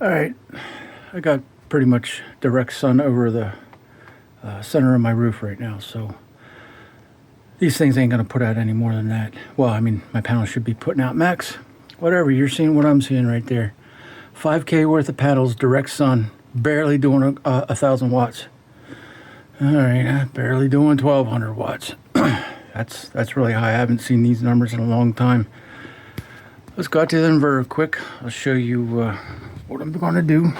All right, I got pretty much direct sun over the center of my roof right now, so these things ain't gonna put out any more than that. Well, I mean, my panels should be putting out max. Whatever, you're seeing what I'm seeing right there. 5K worth of panels, direct sun, barely doing 1,000 watts. All right, barely doing 1,200 watts. That's really high. I haven't seen these numbers in a long time. Let's go out to the inverter quick. I'll show you what I'm going to do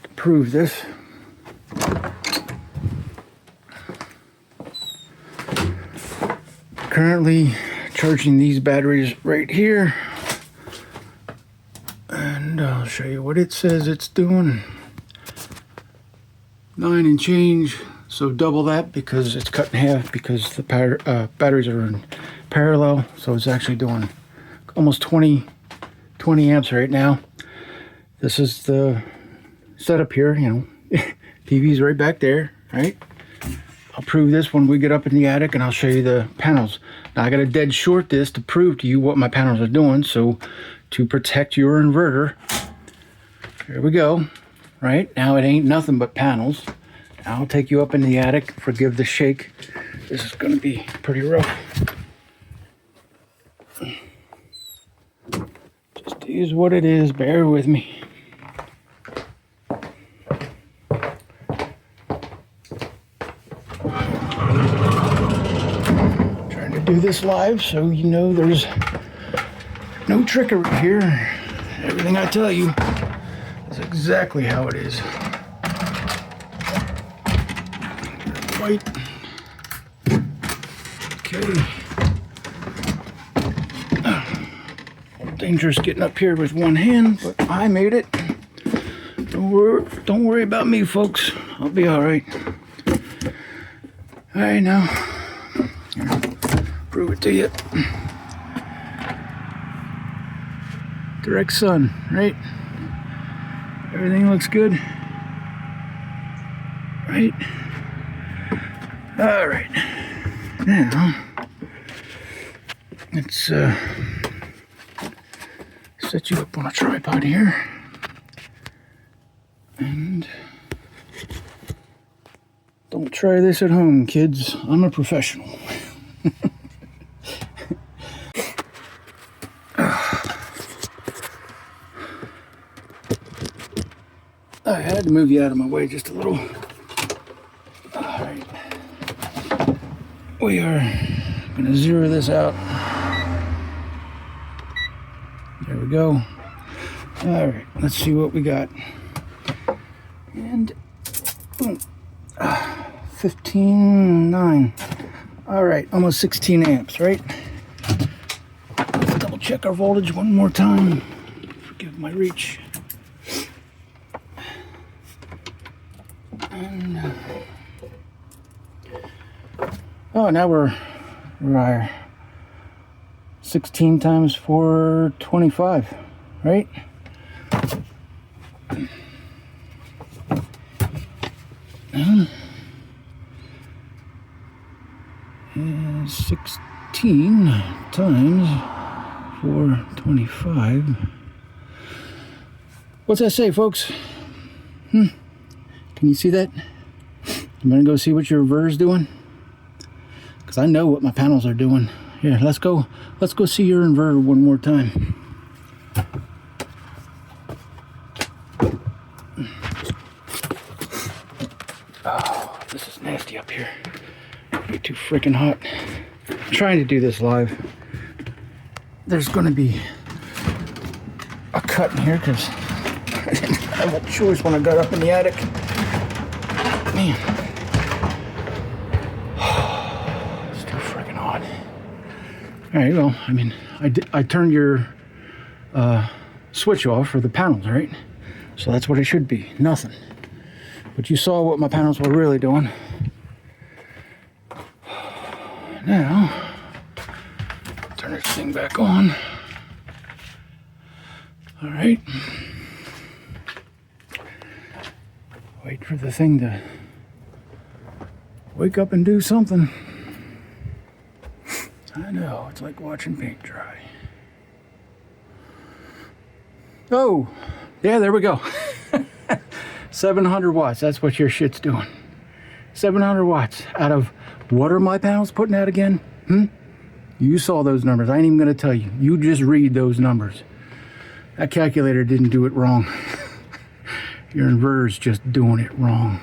to prove this. Currently charging these batteries right here, and I'll show you what it says it's doing. 9 and change, so double that because it's cut in half because the batteries are in parallel, so it's actually doing almost 20 amps right now. This is the setup here, you know. PV's right back there, right? I'll prove this when we get up in the attic, and I'll show you the panels. Now I gotta dead short this to prove to you what my panels are doing, so to protect your inverter, here we go. Right now it ain't nothing but panels. I'll take you up in the attic. Forgive the shake. This is gonna be pretty rough. Just is what it is, bear with me. Do this live so you know there's no trickery here. Everything I tell you is exactly how it is. White. Okay. Dangerous getting up here with one hand, but I made it. Don't worry about me, folks. I'll be all right. All right, now. Prove it to you. Direct sun, right? Everything looks good, right? All right. Now, let's set you up on a tripod here, and don't try this at home, kids. I'm a professional. I had to move you out of my way just a little. All right. We are going to zero this out. There we go. All right, let's see what we got. And 15.9. All right, almost 16 amps, right? Let's double check our voltage one more time. Forgive my reach. And, oh, now we're 16 times 425, right? And 16 times 425. What's that say, folks? Can you see that? I'm gonna go see what your inverter's doing, because I know what my panels are doing. Here, let's go see your inverter one more time. Oh, this is nasty up here. It's too freaking hot. I'm trying to do this live. There's gonna be a cut in here because I didn't have a choice when I got up in the attic. Man, it's too freaking hot. All right, well, I mean, I turned your switch off for the panels, right? So that's what it should be, nothing. But you saw what my panels were really doing. Now, turn this thing back on. All right. Wait for the thing to wake up and do something. I know, it's like watching paint dry. Oh, Yeah, there we go. 700 watts, that's what your shit's doing. 700 watts out of, what are my panels putting out again? You saw those numbers. I ain't even gonna tell you. You just read those numbers. That calculator didn't do it wrong. Your inverter's just doing it wrong.